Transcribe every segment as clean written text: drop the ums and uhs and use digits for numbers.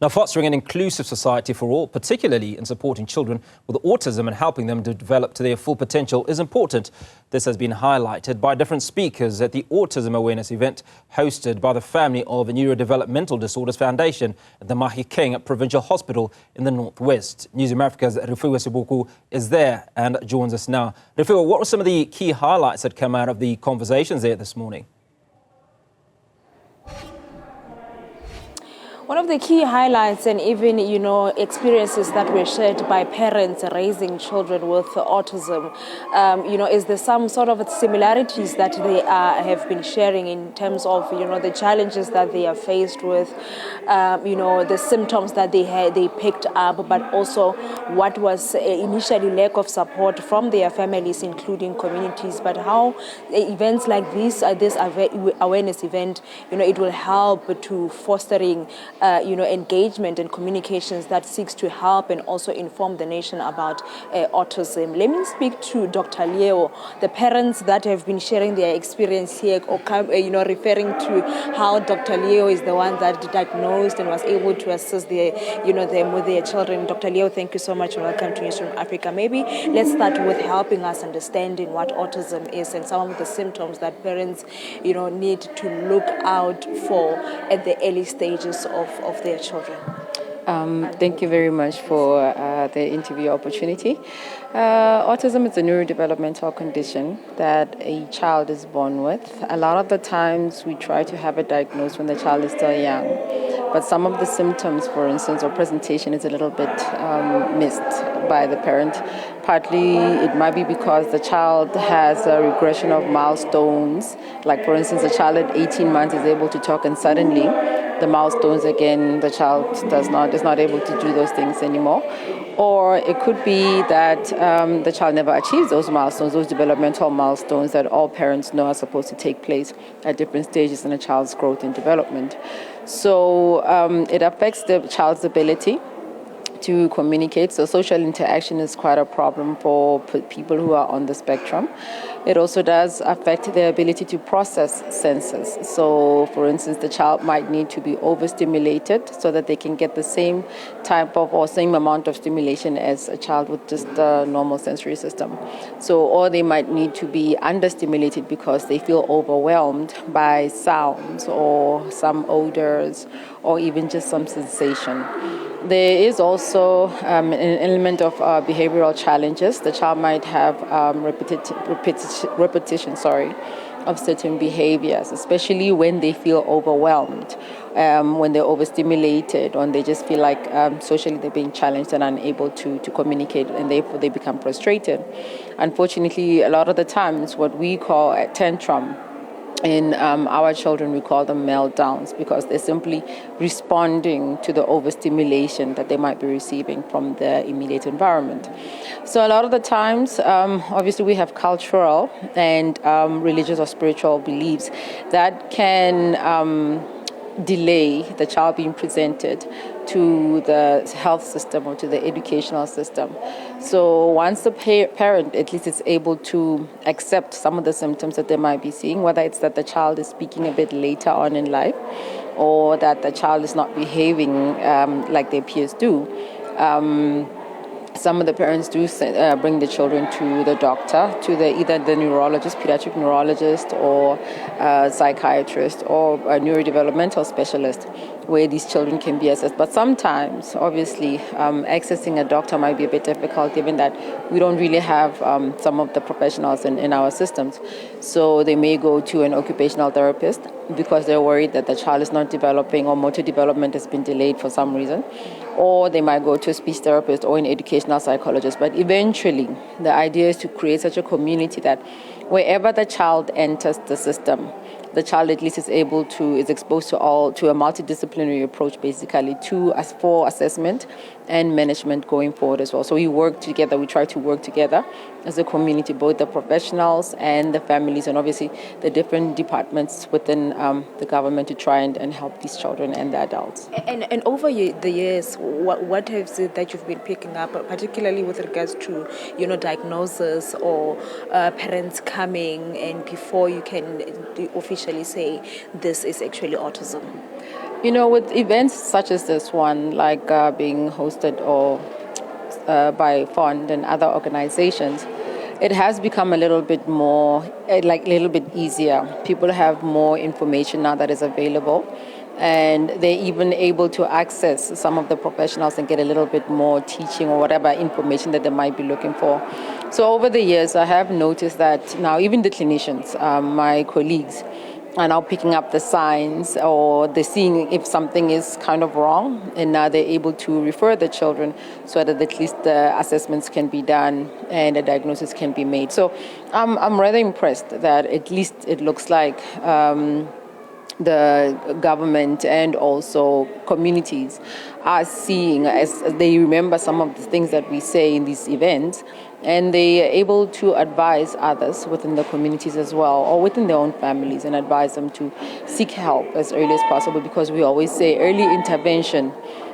Now, fostering an inclusive society for all, particularly in supporting children with autism and helping them to develop to their full potential, is important. This has been highlighted by different speakers at the Autism Awareness event hosted by the Family of Neurodevelopmental Disorders Foundation at the Mahikeng Provincial Hospital in the Northwest. Newzroom Afrika's Refiloe Seboko is there and joins us now. Refiloe, what were some of the key highlights that come out of the conversations there this morning? One of the key highlights and even, experiences that were shared by parents raising children with autism, is there some sort of similarities that they have been sharing in terms of, the challenges that they are faced with, the symptoms that they picked up, but also what was initially lack of support from their families, including communities, but how events like this awareness event, it will help to fostering engagement and communications that seeks to help and also inform the nation about autism. Let me speak to Dr. Leo, the parents that have been sharing their experience here, or referring to how Dr. Leo is the one that diagnosed and was able to assist them with their children. Dr. Leo, thank you so much and welcome to Newzroom Afrika. Maybe let's start with helping us understanding what autism is and some of the symptoms that parents, need to look out for at the early stages of their children. Thank you very much for the interview opportunity. Autism is a neurodevelopmental condition that a child is born with. A lot of the times we try to have it diagnosed when the child is still young, but some of the symptoms, for instance, or presentation is a little bit missed by the parent. Partly it might be because the child has a regression of milestones, like for instance a child at 18 months is able to talk and suddenly the milestones again, the child is not able to do those things anymore. Or it could be that the child never achieves those milestones, those developmental milestones that all parents know are supposed to take place at different stages in a child's growth and development. So it affects the child's ability to communicate. So social interaction is quite a problem for people who are on the spectrum. It also does affect their ability to process senses. So, for instance, the child might need to be overstimulated so that they can get the same type of or same amount of stimulation as a child with just a normal sensory system. So, or they might need to be understimulated because they feel overwhelmed by sounds or some odors or even just some sensation. There is also an element of behavioral challenges. The child might have repetition of certain behaviors, especially when they feel overwhelmed, when they're overstimulated, when they just feel like socially they're being challenged and unable to communicate, and therefore they become frustrated. Unfortunately, a lot of the times what we call a tantrum, in our children, we call them meltdowns because they're simply responding to the overstimulation that they might be receiving from the immediate environment. So a lot of the times, obviously we have cultural and religious or spiritual beliefs that can delay the child being presented to the health system or to the educational system. So once the parent at least is able to accept some of the symptoms that they might be seeing, whether it's that the child is speaking a bit later on in life or that the child is not behaving like their peers do, some of the parents do bring the children to the doctor, to either the neurologist, pediatric neurologist, or psychiatrist, or a neurodevelopmental specialist, where these children can be assessed. But sometimes, obviously, accessing a doctor might be a bit difficult, given that we don't really have some of the professionals in our systems. So they may go to an occupational therapist because they're worried that the child is not developing or motor development has been delayed for some reason. Or they might go to a speech therapist or an educational psychologist. But eventually, the idea is to create such a community that wherever the child enters the system, the child at least is exposed to a multidisciplinary approach, basically, for assessment and management going forward as well. So we try to work together as a community, both the professionals and the families, and obviously the different departments within the government to try and help these children and the adults. And over the years, what is it that you've been picking up, particularly with regards to, diagnosis or parents coming and before you can officially say this is actually autism? You know, with events such as this one, like being hosted or by Fund and other organizations, it has become a little bit more, like a little bit easier. People have more information now that is available, and they're even able to access some of the professionals and get a little bit more teaching or whatever information that they might be looking for. So over the years, I have noticed that now even the clinicians, my colleagues, are now picking up the signs, or they're seeing if something is kind of wrong, and now they're able to refer the children so that at least the assessments can be done and a diagnosis can be made. So I'm rather impressed that at least it looks like the government and also communities are seeing, as they remember some of the things that we say in these events, and they are able to advise others within the communities as well, or within their own families, and advise them to seek help as early as possible, because we always say early intervention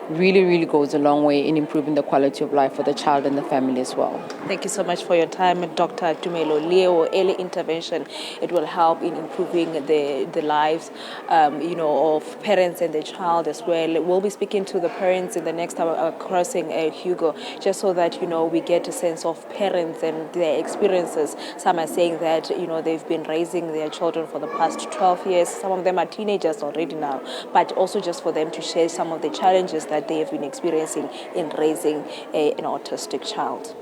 really, really goes a long way in improving the quality of life for the child and the family as well. Thank you so much for your time, Dr. Tumelo Leo. Early intervention, it will help in improving the lives, of parents and the child as well. We'll be speaking to the parents in the next hour, crossing Hugo, just so that, we get a sense of parents and their experiences. Some are saying that, they've been raising their children for the past 12 years. Some of them are teenagers already now, but also just for them to share some of the challenges that they have been experiencing in raising an autistic child.